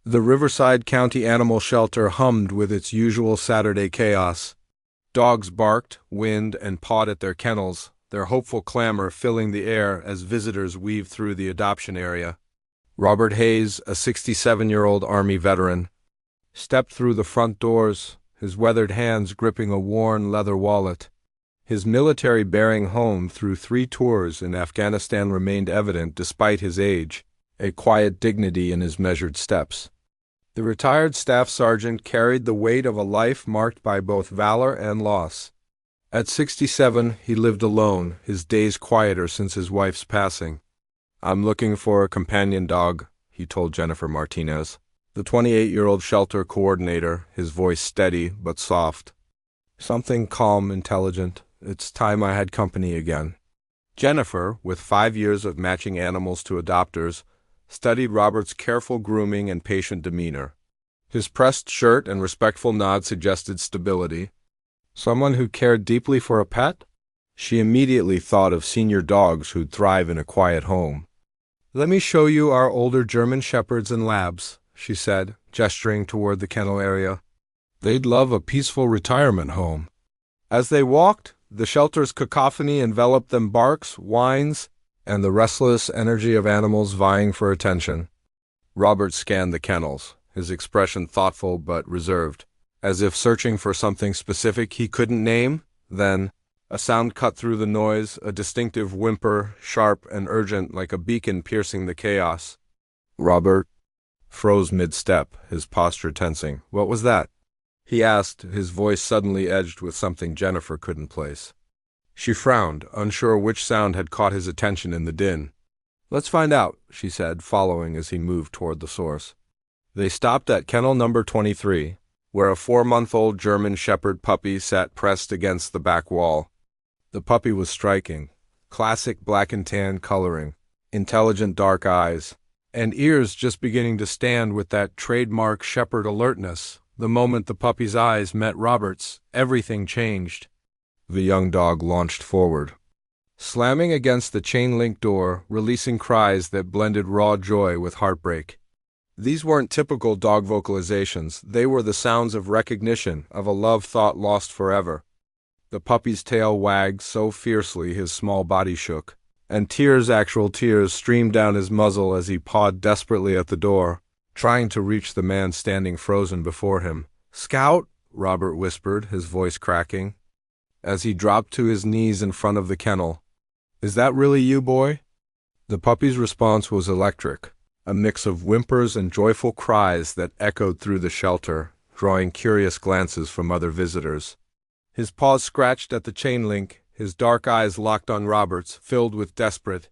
The Riverside County Animal Shelter hummed with its usual Saturday chaos. Dogs barked, whined, and pawed at their kennels, their hopeful clamor filling the air as visitors weaved through the adoption area. Robert Hayes, a 67-year-old Army veteran, stepped through the front doors, his weathered hands gripping a worn leather wallet. His military-bearing home through 3 tours in Afghanistan remained evident despite his age, a quiet dignity in his measured steps. The retired staff sergeant carried the weight of a life marked by both valor and loss. At 67, he lived alone, his days quieter since his wife's passing. "I'm looking for a companion dog," he told Jennifer Martinez, the 28-year-old shelter coordinator, his voice steady but soft. "Something calm, intelligent. It's time I had company again." Jennifer, with 5 years of matching animals to adopters, studied Robert's careful grooming and patient demeanor. His pressed shirt and respectful nod suggested stability. Someone who cared deeply for a pet? She immediately thought of senior dogs who'd thrive in a quiet home. "Let me show you our older German shepherds and labs," she said, gesturing toward the kennel area. "They'd love a peaceful retirement home." As they walked, the shelter's cacophony enveloped them: barks, whines, and the restless energy of animals vying for attention. Robert scanned the kennels, his expression thoughtful but reserved, as if searching for something specific he couldn't name. Then, a sound cut through the noise, a distinctive whimper, sharp and urgent like a beacon piercing the chaos. Robert froze mid-step, his posture tensing. "What was that?" he asked, his voice suddenly edged with something Jennifer couldn't place. She frowned, unsure which sound had caught his attention in the din. "Let's find out," she said, following as he moved toward the source. They stopped at kennel number 23, where a 4-month-old German shepherd puppy sat pressed against the back wall. The puppy was striking, classic black and tan coloring, intelligent dark eyes, and ears just beginning to stand with that trademark shepherd alertness. The moment the puppy's eyes met Robert's, everything changed. The young dog launched forward, slamming against the chain-link door, releasing cries that blended raw joy with heartbreak. These weren't typical dog vocalizations. They were the sounds of recognition, of a love thought lost forever. The puppy's tail wagged so fiercely his small body shook, and actual tears, streamed down his muzzle as he pawed desperately at the door, trying to reach the man standing frozen before him. "Scout," Robert whispered, his voice cracking, as he dropped to his knees in front of the kennel. "Is that really you, boy?" The puppy's response was electric, a mix of whimpers and joyful cries that echoed through the shelter, drawing curious glances from other visitors. His paws scratched at the chain link, his dark eyes locked on Robert's, filled with desperate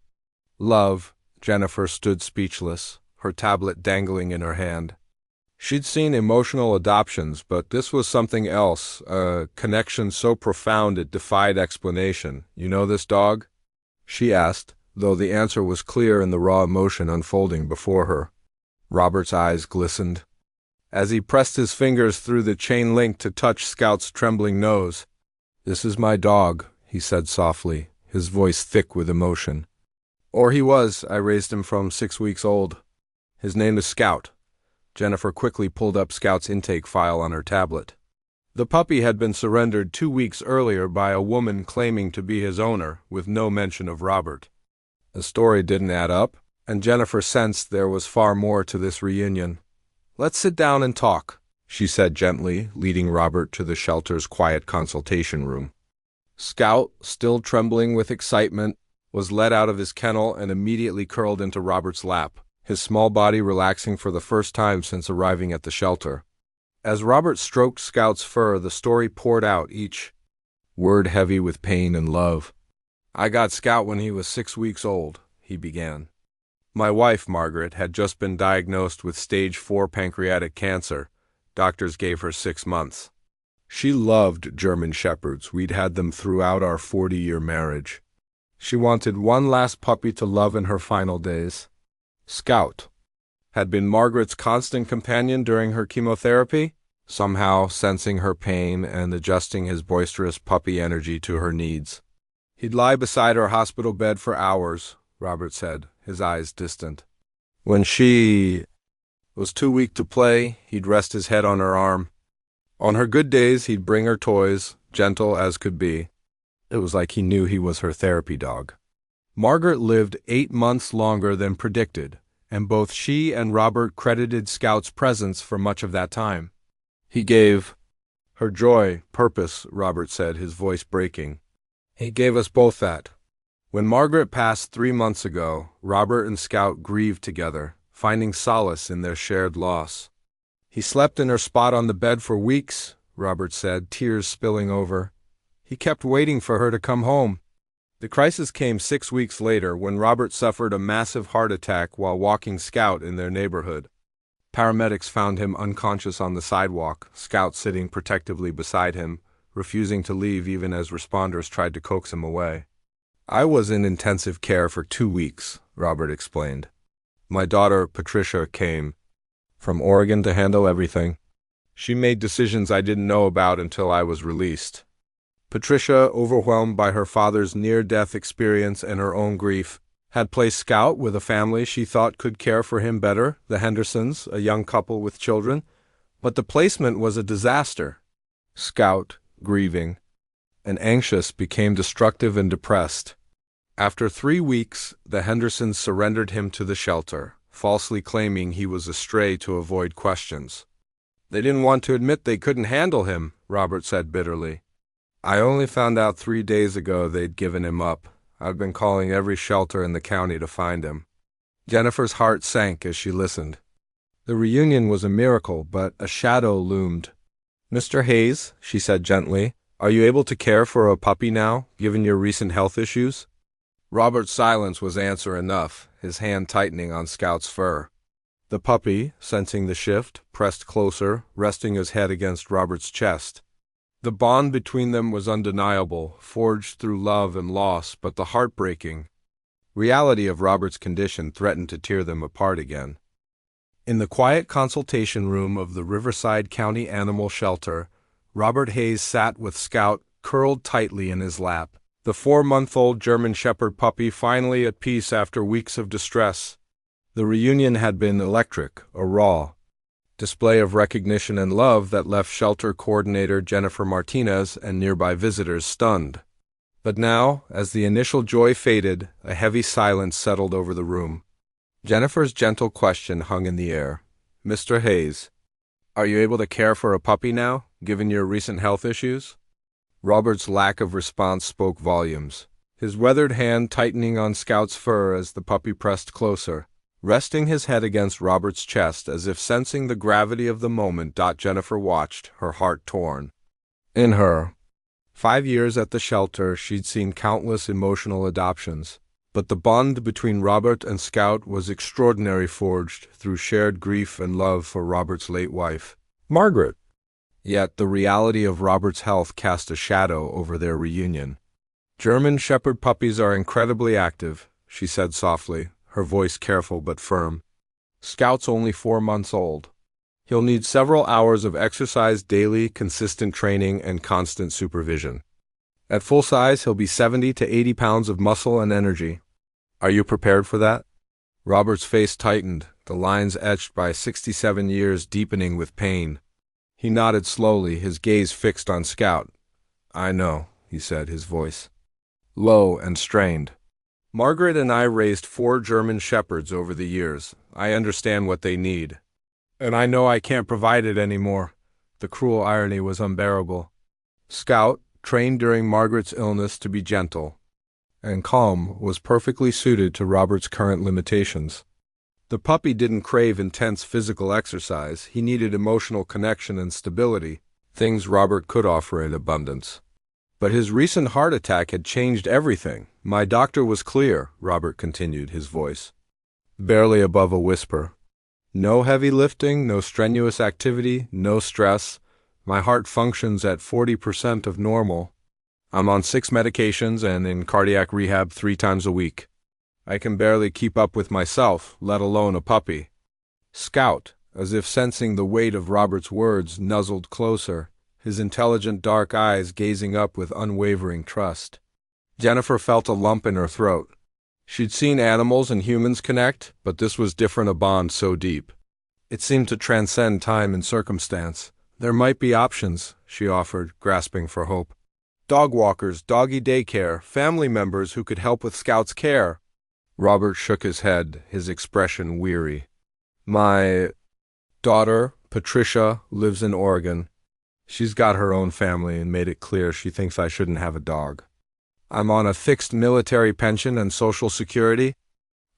love. Jennifer stood speechless, her tablet dangling in her hand. She'd seen emotional adoptions, but this was something else, a connection so profound it defied explanation. "You know this dog?" she asked, though the answer was clear in the raw emotion unfolding before her. Robert's eyes glistened as he pressed his fingers through the chain link to touch Scout's trembling nose. "This is my dog," he said softly, his voice thick with emotion. "Or he was. I raised him from 6 weeks old. His name is Scout." Jennifer quickly pulled up Scout's intake file on her tablet. The puppy had been surrendered 2 weeks earlier by a woman claiming to be his owner, with no mention of Robert. The story didn't add up, and Jennifer sensed there was far more to this reunion. "Let's sit down and talk," she said gently, leading Robert to the shelter's quiet consultation room. Scout, still trembling with excitement, was led out of his kennel and immediately curled into Robert's lap, his small body relaxing for the first time since arriving at the shelter. As Robert stroked Scout's fur, the story poured out, each word heavy with pain and love. "I got Scout when he was 6 weeks old," he began. "My wife, Margaret, had just been diagnosed with stage 4 pancreatic cancer. Doctors gave her 6 months. She loved German shepherds. We'd had them throughout our 40-year marriage. She wanted one last puppy to love in her final days. Scout had been Margaret's constant companion during her chemotherapy, somehow sensing her pain and adjusting his boisterous puppy energy to her needs. He'd lie beside her hospital bed for hours, Robert said, his eyes distant. When she Was too weak to play, he'd rest his head on her arm. On her good days, he'd bring her toys, gentle as could be. It was like he knew he was her therapy dog. Margaret lived 8 months longer than predicted, and both she and Robert credited Scout's presence for much of that time. He gave her joy, purpose, Robert said, his voice breaking. He gave us both that. When Margaret passed 3 months ago, Robert and Scout grieved together, finding solace in their shared loss. He slept in her spot on the bed for weeks, Robert said, tears spilling over. He kept waiting for her to come home. The crisis came 6 weeks later when Robert suffered a massive heart attack while walking Scout in their neighborhood. Paramedics found him unconscious on the sidewalk, Scout sitting protectively beside him, refusing to leave even as responders tried to coax him away. I was in intensive care for 2 weeks, Robert explained. My daughter, Patricia, came from Oregon to handle everything. She made decisions I didn't know about until I was released. Patricia, overwhelmed by her father's near-death experience and her own grief, had placed Scout with a family she thought could care for him better, the Hendersons, a young couple with children. But the placement was a disaster. Scout, grieving and anxious, became destructive and depressed. After 3 weeks, the Hendersons surrendered him to the shelter, falsely claiming he was a stray to avoid questions. They didn't want to admit they couldn't handle him, Robert said bitterly. I only found out 3 days ago they'd given him up. I've been calling every shelter in the county to find him. Jennifer's heart sank as she listened. The reunion was a miracle, but a shadow loomed. Mr. Hayes, she said gently, are you able to care for a puppy now, given your recent health issues? Robert's silence was answer enough, his hand tightening on Scout's fur. The puppy, sensing the shift, pressed closer, resting his head against Robert's chest. The bond between them was undeniable, forged through love and loss, but the heartbreaking reality of Robert's condition threatened to tear them apart again. In the quiet consultation room of the Riverside County Animal Shelter, Robert Hayes sat with Scout curled tightly in his lap, the 4-month-old German Shepherd puppy finally at peace after weeks of distress. The reunion had been electric, a raw display of recognition and love that left shelter coordinator Jennifer Martinez and nearby visitors stunned. But now, as the initial joy faded, a heavy silence settled over the room. Jennifer's gentle question hung in the air. Mr. Hayes, are you able to care for a puppy now, given your recent health issues? Robert's lack of response spoke volumes, his weathered hand tightening on Scout's fur as the puppy pressed closer. Resting his head against Robert's chest as if sensing the gravity of the moment, Jennifer watched, her heart torn. In her 5 years at the shelter, she'd seen countless emotional adoptions, but the bond between Robert and Scout was extraordinary, forged through shared grief and love for Robert's late wife, Margaret. Yet the reality of Robert's health cast a shadow over their reunion. German Shepherd puppies are incredibly active, she said softly, her voice careful but firm. Scout's only 4 months old. He'll need several hours of exercise daily, consistent training, and constant supervision. At full size, he'll be 70 to 80 pounds of muscle and energy. Are you prepared for that? Robert's face tightened, the lines etched by 67 years deepening with pain. He nodded slowly, his gaze fixed on Scout. I know, he said, his voice low and strained. Margaret and I raised 4 German Shepherds over the years. I understand what they need. And I know I can't provide it anymore. The cruel irony was unbearable. Scout, trained during Margaret's illness to be gentle and calm, was perfectly suited to Robert's current limitations. The puppy didn't crave intense physical exercise. He needed emotional connection and stability, things Robert could offer in abundance. But his recent heart attack had changed everything. My doctor was clear, Robert continued, his voice barely above a whisper. No heavy lifting, no strenuous activity, no stress. My heart functions at 40% of normal. I'm on 6 medications and in cardiac rehab 3 times a week. I can barely keep up with myself, let alone a puppy. Scout, as if sensing the weight of Robert's words, nuzzled closer, his intelligent dark eyes gazing up with unwavering trust. Jennifer felt a lump in her throat. She'd seen animals and humans connect, but this was different, a bond so deep. It seemed to transcend time and circumstance. There might be options, she offered, grasping for hope. Dog walkers, doggy daycare, family members who could help with Scout's care. Robert shook his head, his expression weary. My daughter, Patricia, lives in Oregon. She's got her own family and made it clear she thinks I shouldn't have a dog. I'm on a fixed military pension and Social Security.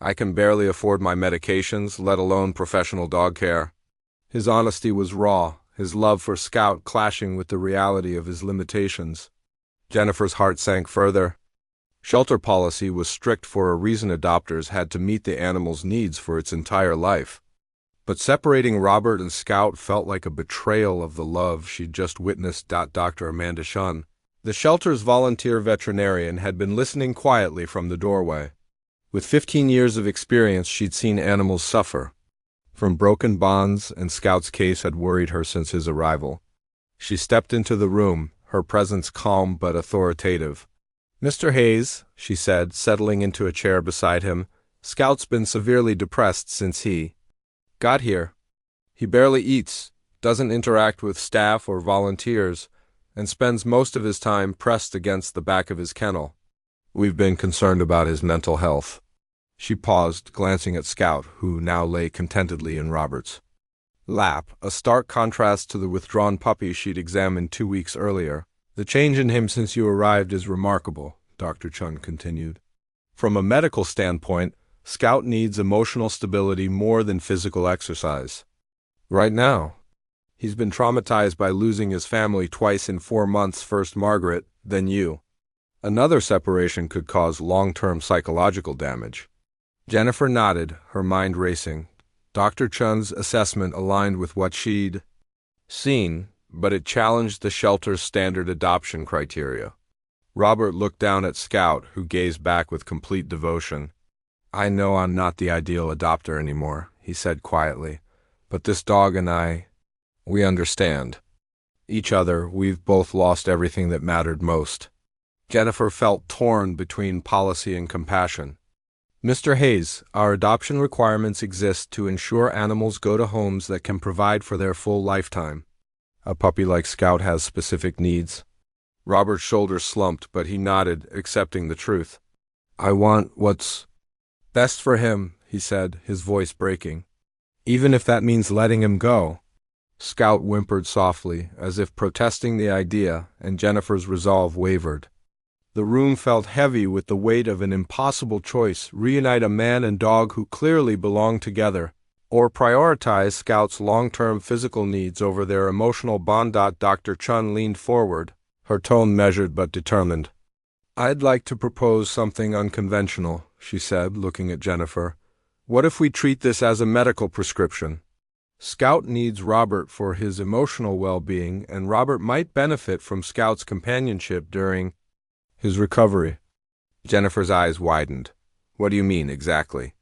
I can barely afford my medications, let alone professional dog care. His honesty was raw, his love for Scout clashing with the reality of his limitations. Jennifer's heart sank further. Shelter policy was strict for a reason. Adopters had to meet the animal's needs for its entire life. But separating Robert and Scout felt like a betrayal of the love she'd just witnessed. Dr. Amanda Shunn, the shelter's volunteer veterinarian, had been listening quietly from the doorway. With 15 years of experience, she'd seen animals suffer from broken bonds, and Scout's case had worried her since his arrival. She stepped into the room, her presence calm but authoritative. "Mr. Hayes," she said, settling into a chair beside him, "Scout's been severely depressed since he got here. He barely eats, doesn't interact with staff or volunteers, and spends most of his time pressed against the back of his kennel. We've been concerned about his mental health." She paused, glancing at Scout, who now lay contentedly in Robert's lap, a stark contrast to the withdrawn puppy she'd examined 2 weeks earlier. "The change in him since you arrived is remarkable," Dr. Chun continued. "From a medical standpoint, Scout needs emotional stability more than physical exercise. Right now, he's been traumatized by losing his family twice in 4 months, first Margaret, then you. Another separation could cause long-term psychological damage." Jennifer nodded, her mind racing. Dr. Chun's assessment aligned with what she'd seen, but it challenged the shelter's standard adoption criteria. Robert looked down at Scout, who gazed back with complete devotion. "I know I'm not the ideal adopter anymore," he said quietly, "but this dog and we understand each other. We've both lost everything that mattered most." Jennifer felt torn between policy and compassion. "Mr. Hayes, our adoption requirements exist to ensure animals go to homes that can provide for their full lifetime. A puppy like Scout has specific needs." Robert's shoulders slumped, but he nodded, accepting the truth. "I want what's best for him," he said, his voice breaking. "Even if that means letting him go." Scout whimpered softly, as if protesting the idea, and Jennifer's resolve wavered. The room felt heavy with the weight of an impossible choice: reunite a man and dog who clearly belong together, or prioritize Scout's long-term physical needs over their emotional bond. Dr. Chun leaned forward, her tone measured but determined. "I'd like to propose something unconventional," she said, looking at Jennifer. "What if we treat this as a medical prescription? Scout needs Robert for his emotional well-being, and Robert might benefit from Scout's companionship during his recovery." Jennifer's eyes widened. "What do you mean, exactly?"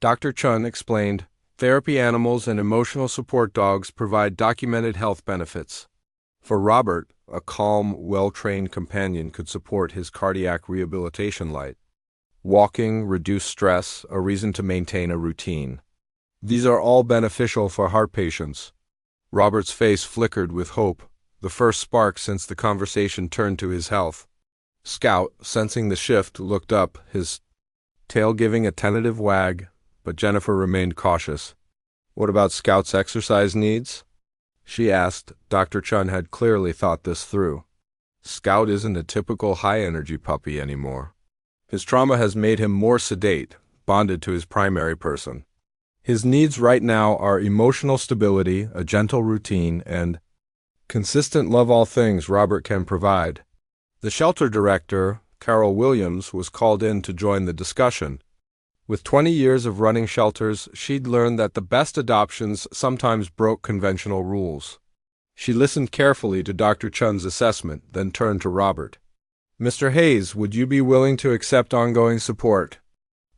Dr. Chun explained. "Therapy animals and emotional support dogs provide documented health benefits. For Robert, a calm, well-trained companion could support his cardiac rehabilitation light. Walking, reduce stress, a reason to maintain a routine. These are all beneficial for heart patients." Robert's face flickered with hope, the first spark since the conversation turned to his health. Scout, sensing the shift, looked up, his tail giving a tentative wag, but Jennifer remained cautious. "What about Scout's exercise needs?" she asked. Dr. Chun had clearly thought this through. Scout isn't a typical high-energy puppy anymore. His trauma has made him more sedate, bonded to his primary person. His needs right now are emotional stability, a gentle routine, and consistent love. All things Robert can provide. The shelter director, Carol Williams, was called in to join the discussion. With 20 years of running shelters, she'd learned that the best adoptions sometimes broke conventional rules. She listened carefully to Dr. Chun's assessment, then turned to Robert. "Mr. Hayes, would you be willing to accept ongoing support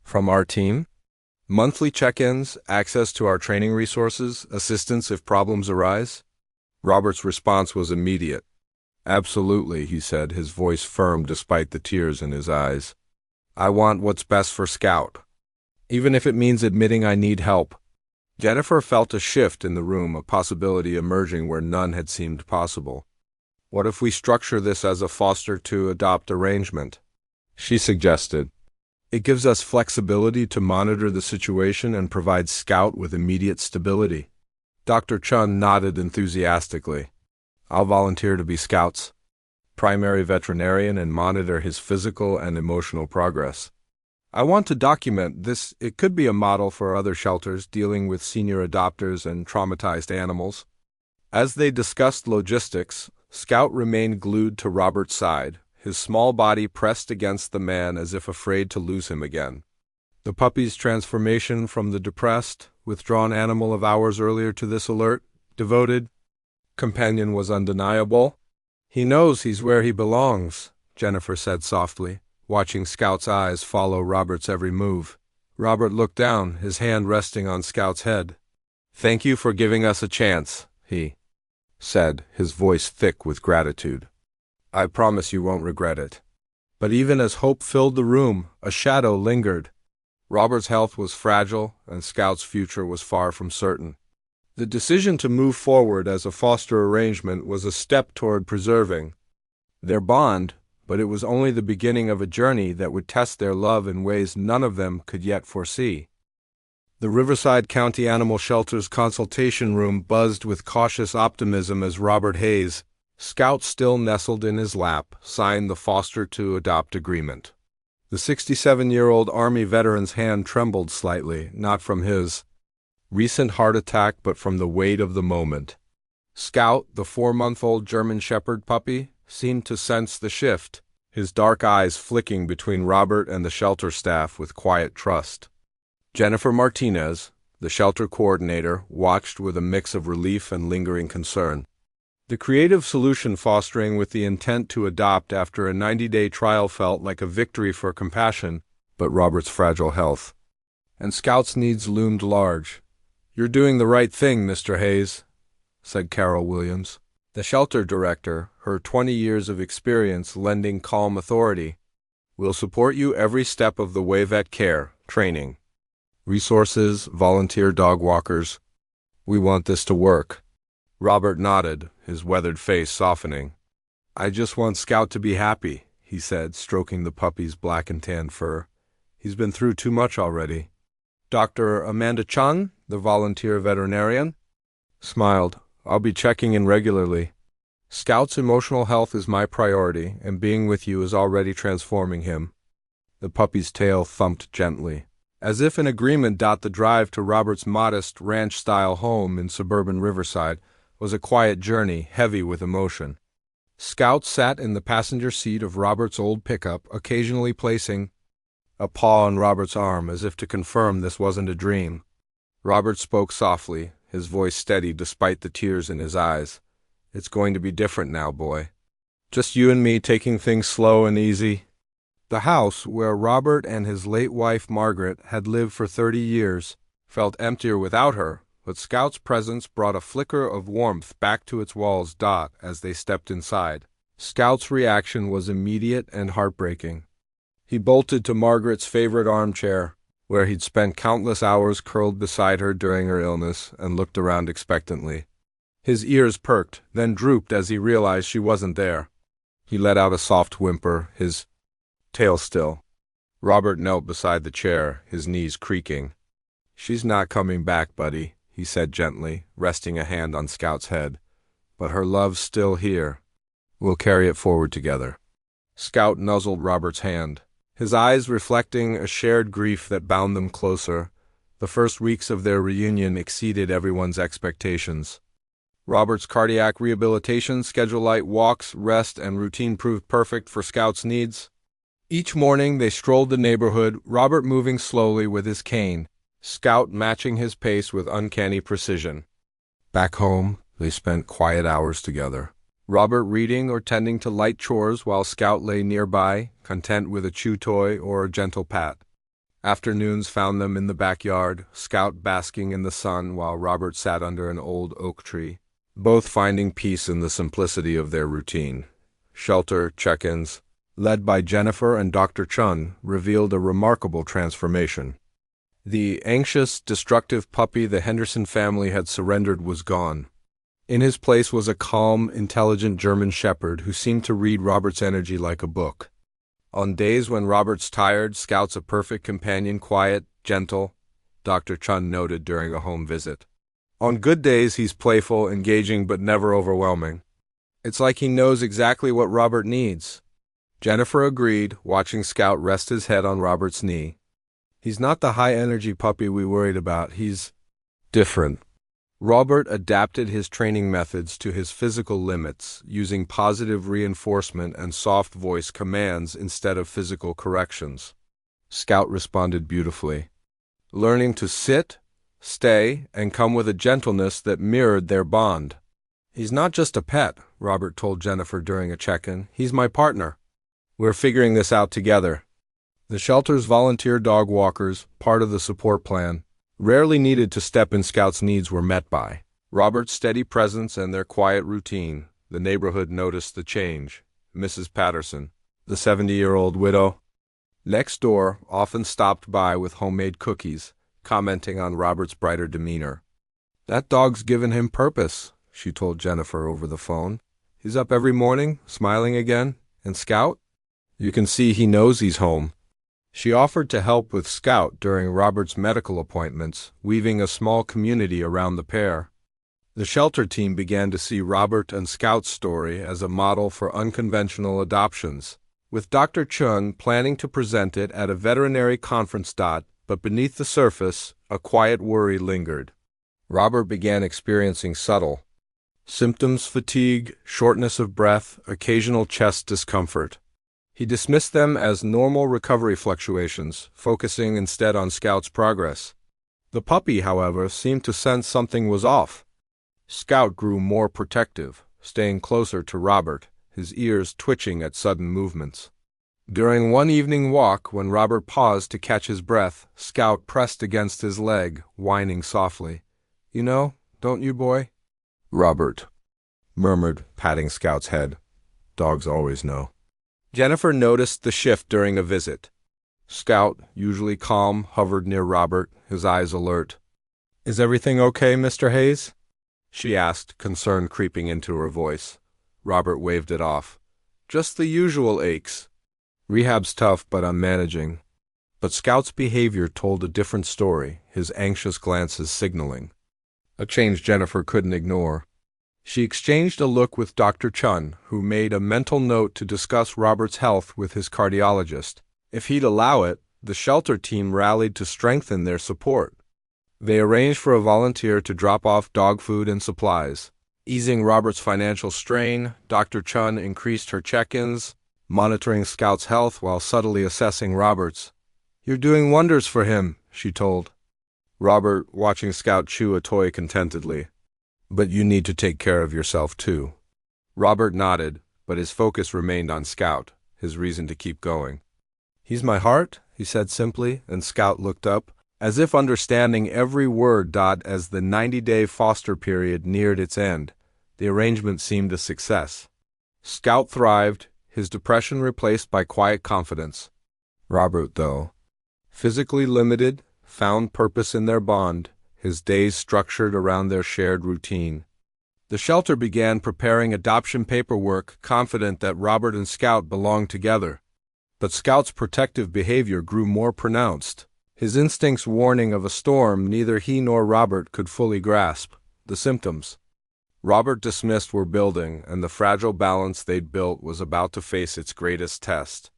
from our team? Monthly check-ins, access to our training resources, assistance if problems arise?" Robert's response was immediate. "Absolutely," he said, his voice firm despite the tears in his eyes. "I want what's best for Scout, even if it means admitting I need help." Jennifer felt a shift in the room, a possibility emerging where none had seemed possible. What if we structure this as a foster-to-adopt arrangement? She suggested. It gives us flexibility to monitor the situation and provide Scout with immediate stability. Dr. Chun nodded enthusiastically. I'll volunteer to be Scout's primary veterinarian and monitor his physical and emotional progress. I want to document this. It could be a model for other shelters dealing with senior adopters and traumatized animals. As they discussed logistics, Scout remained glued to Robert's side, his small body pressed against the man as if afraid to lose him again. The puppy's transformation from the depressed, withdrawn animal of hours earlier to this alert, devoted companion was undeniable. He knows he's where he belongs, Jennifer said softly, watching Scout's eyes follow Robert's every move. Robert looked down, his hand resting on Scout's head. Thank you for giving us a chance, he said, his voice thick with gratitude. I promise you won't regret it. But even as hope filled the room, a shadow lingered. Robert's health was fragile, and Scout's future was far from certain. The decision to move forward as a foster arrangement was a step toward preserving their bond, but it was only the beginning of a journey that would test their love in ways none of them could yet foresee. The Riverside County Animal Shelter's consultation room buzzed with cautious optimism as Robert Hayes, Scout still nestled in his lap, signed the foster-to-adopt agreement. The 67-year-old Army veteran's hand trembled slightly, not from his recent heart attack but from the weight of the moment. Scout, the 4-month-old German Shepherd puppy, seemed to sense the shift, his dark eyes flicking between Robert and the shelter staff with quiet trust. Jennifer Martinez, the shelter coordinator, watched with a mix of relief and lingering concern. The creative solution fostering with the intent to adopt after a 90-day trial felt like a victory for compassion, but Robert's fragile health and Scout's needs loomed large. You're doing the right thing, Mr. Hayes, said Carol Williams, the shelter director, her 20 years of experience lending calm authority. We'll support you every step of the way. Vet care, training, resources, volunteer dog walkers. We want this to work. Robert nodded, his weathered face softening. I just want Scout to be happy, he said, stroking the puppy's black and tan fur. He's been through too much already. Dr. Amanda Chun, the volunteer veterinarian, smiled. I'll be checking in regularly. Scout's emotional health is my priority, and being with you is already transforming him. The puppy's tail thumped gently. As if in agreement, the drive to Robert's modest ranch-style home in suburban Riverside was a quiet journey, heavy with emotion. Scout sat in the passenger seat of Robert's old pickup, occasionally placing a paw on Robert's arm as if to confirm this wasn't a dream. Robert spoke softly, his voice steady despite the tears in his eyes. It's going to be different now, boy. Just you and me taking things slow and easy. The house, where Robert and his late wife Margaret had lived for 30 years, felt emptier without her, but Scout's presence brought a flicker of warmth back to its walls. As they stepped inside, Scout's reaction was immediate and heartbreaking. He bolted to Margaret's favorite armchair, where he'd spent countless hours curled beside her during her illness, and looked around expectantly. His ears perked, then drooped as he realized she wasn't there. He let out a soft whimper, his tail still. Robert knelt beside the chair, his knees creaking. She's not coming back, buddy, he said gently, resting a hand on Scout's head. But her love's still here. We'll carry it forward together. Scout nuzzled Robert's hand, his eyes reflecting a shared grief that bound them closer. The first weeks of their reunion exceeded everyone's expectations. Robert's cardiac rehabilitation schedule, light walks, rest, and routine proved perfect for Scout's needs. Each morning they strolled the neighborhood, Robert moving slowly with his cane, Scout matching his pace with uncanny precision. Back home, they spent quiet hours together, Robert reading or tending to light chores while Scout lay nearby, content with a chew toy or a gentle pat. Afternoons found them in the backyard, Scout basking in the sun while Robert sat under an old oak tree, both finding peace in the simplicity of their routine. Shelter check-ins, led by Jennifer and Dr. Chun, revealed a remarkable transformation. The anxious, destructive puppy the Henderson family had surrendered was gone. In his place was a calm, intelligent German shepherd who seemed to read Robert's energy like a book. On days when Robert's tired, Scout's a perfect companion, quiet, gentle, Dr. Chun noted during a home visit. On good days, he's playful, engaging, but never overwhelming. It's like he knows exactly what Robert needs. Jennifer agreed, watching Scout rest his head on Robert's knee. He's not the high-energy puppy we worried about. He's different. Robert adapted his training methods to his physical limits, using positive reinforcement and soft voice commands instead of physical corrections. Scout responded beautifully, learning to sit, stay, and come with a gentleness that mirrored their bond. He's not just a pet, Robert told Jennifer during a check-in. He's my partner. We're figuring this out together. The shelter's volunteer dog walkers, part of the support plan, rarely needed to step in. Scout's needs were met by Robert's steady presence and their quiet routine. The neighborhood noticed the change. Mrs. Patterson, the 70-year-old widow, next door, often stopped by with homemade cookies, commenting on Robert's brighter demeanor. That dog's given him purpose, she told Jennifer over the phone. He's up every morning, smiling again. And Scout? You can see he knows he's home. She offered to help with Scout during Robert's medical appointments, weaving a small community around the pair. The shelter team began to see Robert and Scout's story as a model for unconventional adoptions, with Dr. Chun planning to present it at a veterinary conference. But beneath the surface, a quiet worry lingered. Robert began experiencing subtle symptoms: fatigue, shortness of breath, occasional chest discomfort. He dismissed them as normal recovery fluctuations, focusing instead on Scout's progress. The puppy, however, seemed to sense something was off. Scout grew more protective, staying closer to Robert, his ears twitching at sudden movements. During one evening walk, when Robert paused to catch his breath, Scout pressed against his leg, whining softly. "You know, don't you, boy?" Robert murmured, patting Scout's head. Dogs always know. Jennifer noticed the shift during a visit. Scout, usually calm, hovered near Robert, his eyes alert. "Is everything okay, Mr. Hayes?" she asked, concern creeping into her voice. Robert waved it off. "Just the usual aches. Rehab's tough, but I'm managing." But Scout's behavior told a different story, his anxious glances signaling a change Jennifer couldn't ignore. She exchanged a look with Dr. Chun, who made a mental note to discuss Robert's health with his cardiologist. If he'd allow it, the shelter team rallied to strengthen their support. They arranged for a volunteer to drop off dog food and supplies. Easing Robert's financial strain, Dr. Chun increased her check-ins, monitoring Scout's health while subtly assessing Robert's. "You're doing wonders for him," she told Robert, watching Scout chew a toy contentedly. "But you need to take care of yourself, too." Robert nodded, but his focus remained on Scout, his reason to keep going. "He's my heart," he said simply, and Scout looked up, as if understanding every word. As the 90-day foster period neared its end, the arrangement seemed a success. Scout thrived, his depression replaced by quiet confidence. Robert, though, physically limited, found purpose in their bond, his days structured around their shared routine. The shelter began preparing adoption paperwork, confident that Robert and Scout belonged together. But Scout's protective behavior grew more pronounced, his instincts warning of a storm neither he nor Robert could fully grasp. The symptoms Robert dismissed were building, and the fragile balance they'd built was about to face its greatest test.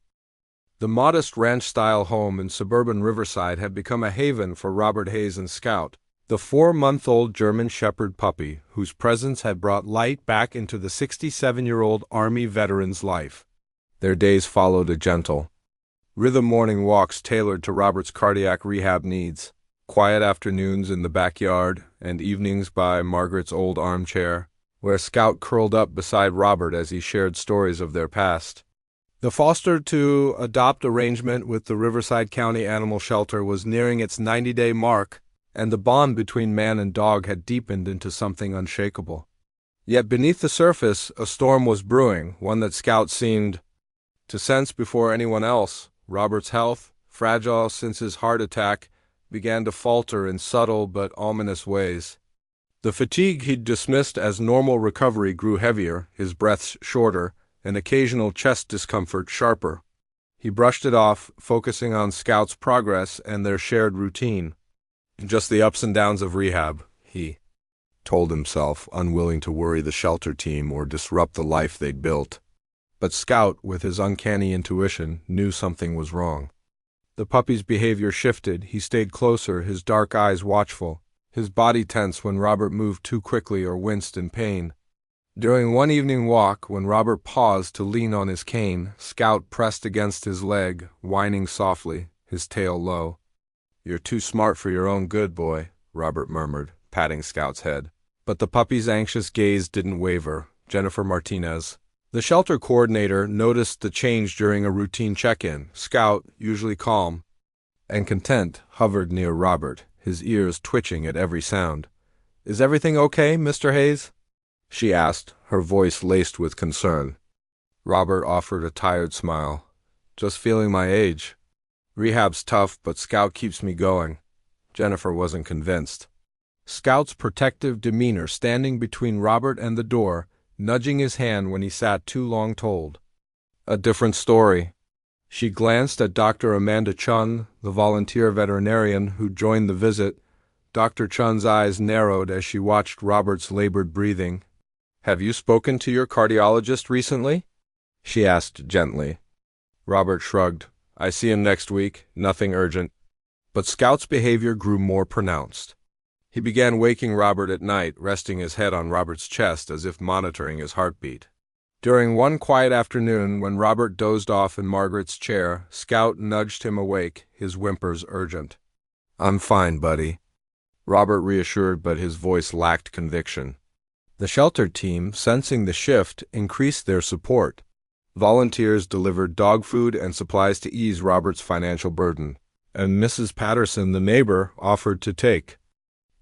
The modest ranch-style home in suburban Riverside had become a haven for Robert Hayes and Scout, the 4-month-old German Shepherd puppy whose presence had brought light back into the 67-year-old Army veteran's life. Their days followed a gentle rhythm: morning walks tailored to Robert's cardiac rehab needs, quiet afternoons in the backyard, and evenings by Margaret's old armchair, where Scout curled up beside Robert as he shared stories of their past. The foster-to-adopt arrangement with the Riverside County Animal Shelter was nearing its 90-day mark, and the bond between man and dog had deepened into something unshakable. Yet beneath the surface, a storm was brewing, one that Scout seemed to sense before anyone else. Robert's health, fragile since his heart attack, began to falter in subtle but ominous ways. The fatigue he'd dismissed as normal recovery grew heavier, his breaths shorter, and occasional chest discomfort sharper. He brushed it off, focusing on Scout's progress and their shared routine. Just the ups and downs of rehab, he told himself, unwilling to worry the shelter team or disrupt the life they'd built. But Scout, with his uncanny intuition, knew something was wrong. The puppy's behavior shifted. He stayed closer, his dark eyes watchful, his body tense when Robert moved too quickly or winced in pain. During one evening walk, when Robert paused to lean on his cane, Scout pressed against his leg, whining softly, his tail low. "You're too smart for your own good, boy," Robert murmured, patting Scout's head. But the puppy's anxious gaze didn't waver. Jennifer Martinez, the shelter coordinator, noticed the change during a routine check-in. Scout, usually calm and content, hovered near Robert, his ears twitching at every sound. "Is everything okay, Mr. Hayes?" she asked, her voice laced with concern. Robert offered a tired smile. "Just feeling my age. Rehab's tough, but Scout keeps me going." Jennifer wasn't convinced. Scout's protective demeanor standing between Robert and the door, nudging his hand when he sat too long told a different story. She glanced at Dr. Amanda Chun, the volunteer veterinarian who joined the visit. Dr. Chun's eyes narrowed as she watched Robert's labored breathing. "Have you spoken to your cardiologist recently?" she asked gently. Robert shrugged. "I see him next week, nothing urgent." But Scout's behavior grew more pronounced. He began waking Robert at night, resting his head on Robert's chest as if monitoring his heartbeat. During one quiet afternoon, when Robert dozed off in Margaret's chair, Scout nudged him awake, his whimpers urgent. "I'm fine, buddy," Robert reassured, but his voice lacked conviction. The shelter team, sensing the shift, increased their support. Volunteers delivered dog food and supplies to ease Robert's financial burden, and Mrs. Patterson, the neighbor, offered to take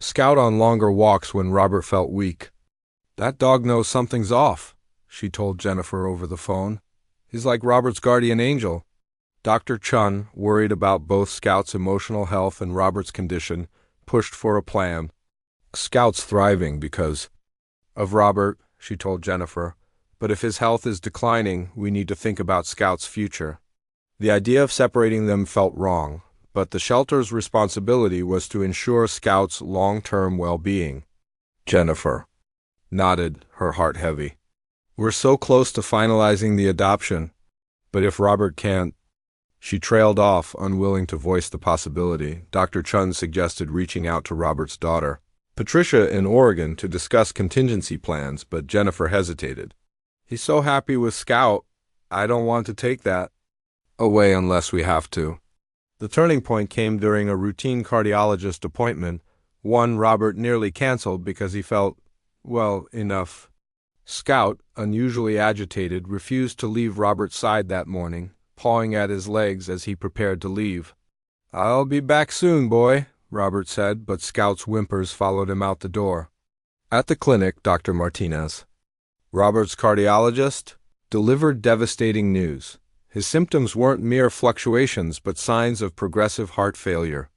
Scout on longer walks when Robert felt weak. "That dog knows something's off," she told Jennifer over the phone. "He's like Robert's guardian angel." Dr. Chun, worried about both Scout's emotional health and Robert's condition, pushed for a plan. "Scout's thriving because of Robert," she told Jennifer, "but if his health is declining, we need to think about Scout's future." The idea of separating them felt wrong, but the shelter's responsibility was to ensure Scout's long-term well-being. Jennifer nodded, her heart heavy. "We're so close to finalizing the adoption, but if Robert can't—" She trailed off, unwilling to voice the possibility. Dr. Chun suggested reaching out to Robert's daughter, Patricia, in Oregon, to discuss contingency plans, but Jennifer hesitated. "He's so happy with Scout. I don't want to take that away unless we have to." The turning point came during a routine cardiologist appointment, one Robert nearly canceled because he felt, well, enough. Scout, unusually agitated, refused to leave Robert's side that morning, pawing at his legs as he prepared to leave. "I'll be back soon, boy," Robert said, but Scout's whimpers followed him out the door. At the clinic, Dr. Martinez, Robert's cardiologist, delivered devastating news. His symptoms weren't mere fluctuations, but signs of progressive heart failure.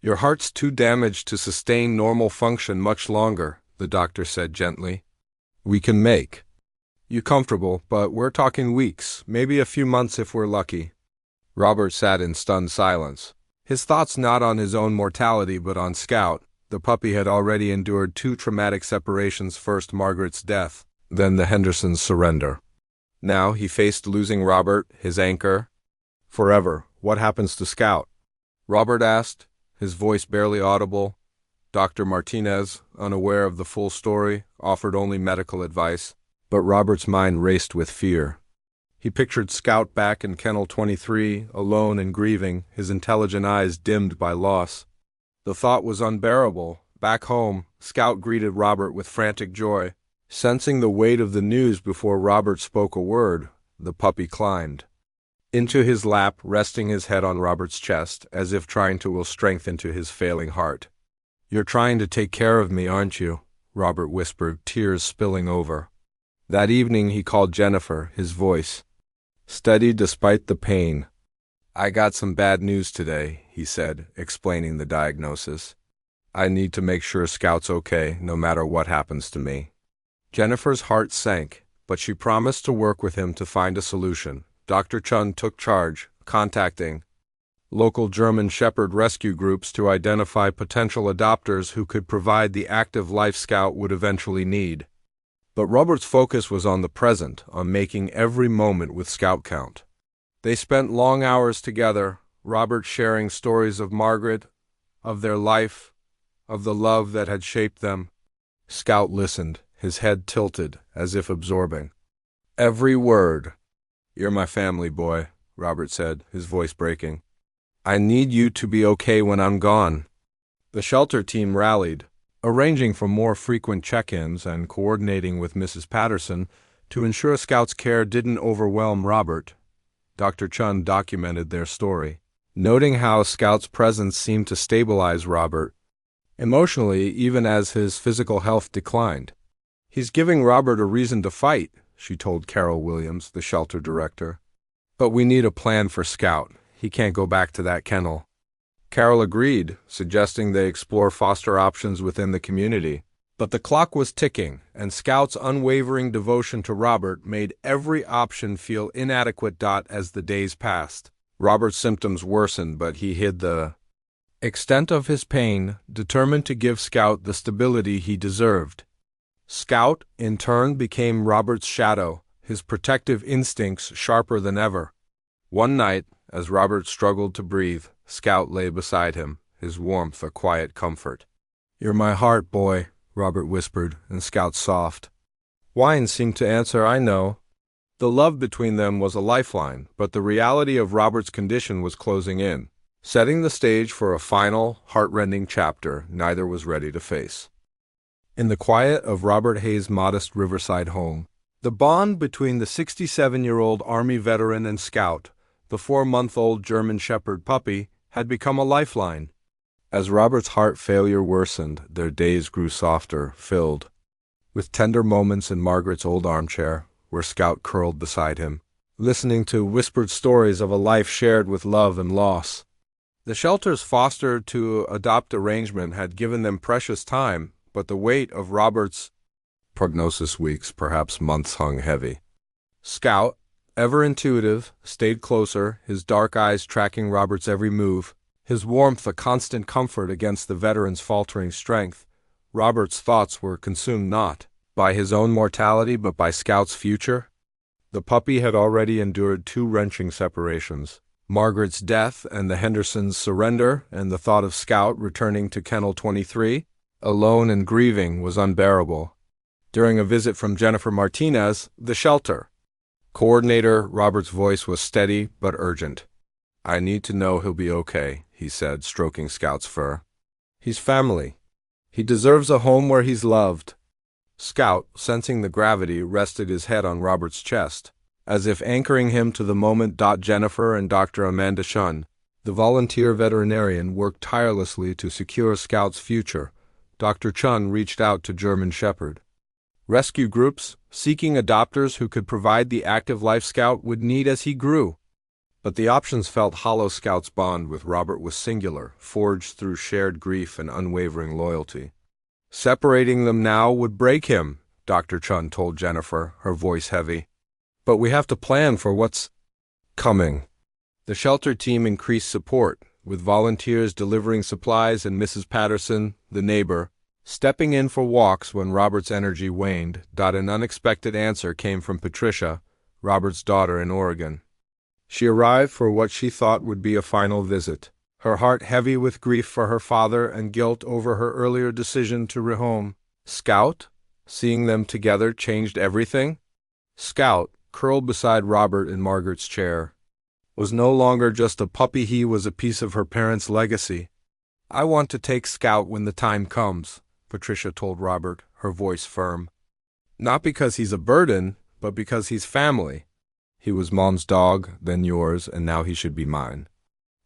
"Your heart's too damaged to sustain normal function much longer," the doctor said gently. "We can make you comfortable, but we're talking weeks, maybe a few months if we're lucky." Robert sat in stunned silence, his thoughts not on his own mortality but on Scout. The puppy had already endured 2 traumatic separations, first Margaret's death, then the Hendersons' surrender. Now he faced losing Robert, his anchor, forever. "What happens to Scout?" Robert asked, his voice barely audible. Dr. Martinez, unaware of the full story, offered only medical advice, but Robert's mind raced with fear. He pictured Scout back in Kennel 23, alone and grieving, his intelligent eyes dimmed by loss. The thought was unbearable. Back home, Scout greeted Robert with frantic joy. Sensing the weight of the news before Robert spoke a word, the puppy climbed into his lap, resting his head on Robert's chest, as if trying to will strength into his failing heart. "You're trying to take care of me, aren't you?" Robert whispered, tears spilling over. That evening he called Jennifer, his voice steady despite the pain. I got some bad news today, he said, explaining the diagnosis. I need to make sure Scout's okay, no matter what happens to me. Jennifer's heart sank, but she promised to work with him to find a solution. Dr. Chun took charge, contacting local German Shepherd rescue groups to identify potential adopters who could provide the active life Scout would eventually need. But Robert's focus was on the present, on making every moment with Scout count. They spent long hours together, Robert sharing stories of Margaret, of their life, of the love that had shaped them. Scout listened, his head tilted, as if absorbing every word. "You're my family, boy," Robert said, his voice breaking. "I need you to be okay when I'm gone." The shelter team rallied, arranging for more frequent check-ins and coordinating with Mrs. Patterson to ensure Scout's care didn't overwhelm Robert. Dr. Chun documented their story, noting how Scout's presence seemed to stabilize Robert emotionally even as his physical health declined. "He's giving Robert a reason to fight," she told Carol Williams, the shelter director. "But we need a plan for Scout. He can't go back to that kennel." Carol agreed, suggesting they explore foster options within the community. But the clock was ticking, and Scout's unwavering devotion to Robert made every option feel inadequate. As the days passed, Robert's symptoms worsened, but he hid the extent of his pain, determined to give Scout the stability he deserved. Scout, in turn, became Robert's shadow, his protective instincts sharper than ever. One night, as Robert struggled to breathe, Scout lay beside him, his warmth a quiet comfort. "You're my heart, boy," Robert whispered, and Scout soft whine seemed to answer, "I know." The love between them was a lifeline, but the reality of Robert's condition was closing in, setting the stage for a final, heart-rending chapter neither was ready to face. In the quiet of Robert Hayes' modest Riverside home, the bond between the 67-year-old Army veteran and Scout, the 4-month-old German Shepherd puppy, had become a lifeline. As Robert's heart failure worsened, their days grew softer, filled with tender moments in Margaret's old armchair, where Scout curled beside him, listening to whispered stories of a life shared with love and loss. The shelter's foster-to-adopt arrangement had given them precious time, but the weight of Robert's prognosis weeks, perhaps months, hung heavy. Scout, ever intuitive, stayed closer, his dark eyes tracking Robert's every move, his warmth a constant comfort against the veteran's faltering strength. Robert's thoughts were consumed not by his own mortality but by Scout's future. The puppy had already endured 2 wrenching separations, Margaret's death and the Hendersons' surrender, and the thought of Scout returning to Kennel 23, alone and grieving, was unbearable. During a visit from Jennifer Martinez, the shelter coordinator, Robert's voice was steady but urgent. "I need to know he'll be okay," he said, stroking Scout's fur. "He's family. He deserves a home where he's loved." Scout, sensing the gravity, rested his head on Robert's chest, as if anchoring him to the moment. Jennifer and Dr. Amanda Shun, the volunteer veterinarian, worked tirelessly to secure Scout's future. Dr. Chun reached out to German Shepherd rescue groups, seeking adopters who could provide the active life Scout would need as he grew. But the options felt hollow. Scout's bond with Robert was singular, forged through shared grief and unwavering loyalty. Separating them now would break him, Dr. Chun told Jennifer, her voice heavy. "But we have to plan for what's coming." The shelter team increased support, with volunteers delivering supplies and Mrs. Patterson, the neighbor, stepping in for walks when Robert's energy waned. An unexpected answer came from Patricia, Robert's daughter in Oregon. She arrived for what she thought would be a final visit, her heart heavy with grief for her father and guilt over her earlier decision to rehome Scout. Seeing them together changed everything. Scout, curled beside Robert in Margaret's chair, was no longer just a puppy. He was a piece of her parents' legacy. "I want to take Scout when the time comes," Patricia told Robert, her voice firm. "Not because he's a burden, but because he's family. He was Mom's dog, then yours, and now he should be mine."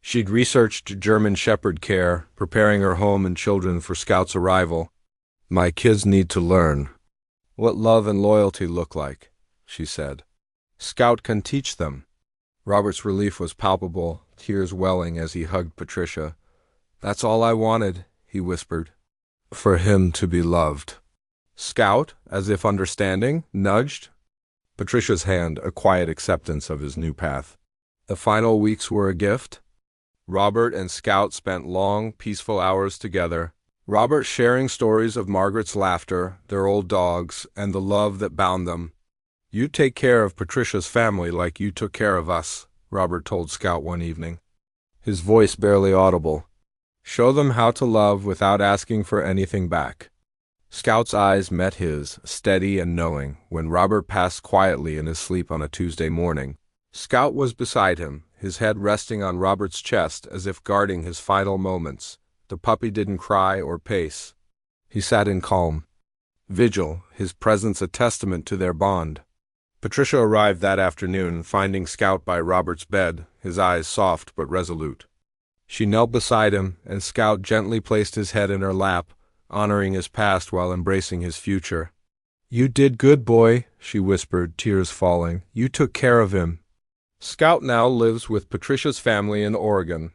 She'd researched German Shepherd care, preparing her home and children for Scout's arrival. "My kids need to learn what love and loyalty look like," she said. "Scout can teach them." Robert's relief was palpable. tears welling as he hugged Patricia. "That's all I wanted," he whispered. "For him to be loved." Scout, as if understanding, nudged Patricia's hand, a quiet acceptance of his new path. The final weeks were a gift. Robert and Scout spent long, peaceful hours together, Robert sharing stories of Margaret's laughter, their old dogs, and the love that bound them. "You take care of Patricia's family like you took care of us," Robert told Scout one evening, his voice barely audible. "Show them how to love without asking for anything back." Scout's eyes met his, steady and knowing, when Robert passed quietly in his sleep on a Tuesday morning. Scout was beside him, his head resting on Robert's chest as if guarding his final moments. The puppy didn't cry or pace. He sat in calm vigil, his presence a testament to their bond. Patricia arrived that afternoon, finding Scout by Robert's bed, his eyes soft but resolute. She knelt beside him, and Scout gently placed his head in her lap, honoring his past while embracing his future. "You did good, boy," she whispered, tears falling. "You took care of him." Scout now lives with Patricia's family in Oregon,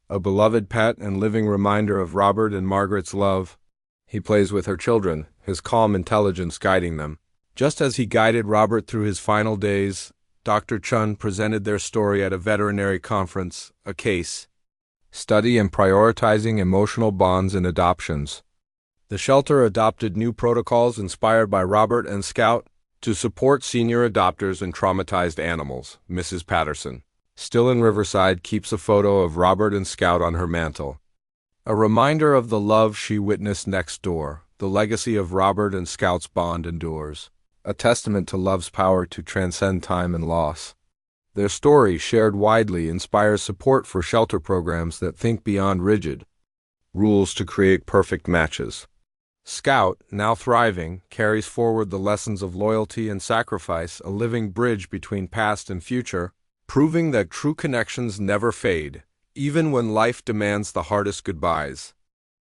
a beloved pet and living reminder of Robert and Margaret's love. He plays with her children, his calm intelligence guiding them. Just as he guided Robert through his final days, Dr. Chun presented their story at a veterinary conference, a case study in prioritizing emotional bonds in adoptions. The shelter adopted new protocols inspired by Robert and Scout to support senior adopters and traumatized animals. Mrs. Patterson, still in Riverside, keeps a photo of Robert and Scout on her mantle, a reminder of the love she witnessed next door. The legacy of Robert and Scout's bond endures, a testament to love's power to transcend time and loss. Their story, shared widely, inspires support for shelter programs that think beyond rigid rules to create perfect matches. Scout, now thriving, carries forward the lessons of loyalty and sacrifice, a living bridge between past and future, proving that true connections never fade, even when life demands the hardest goodbyes.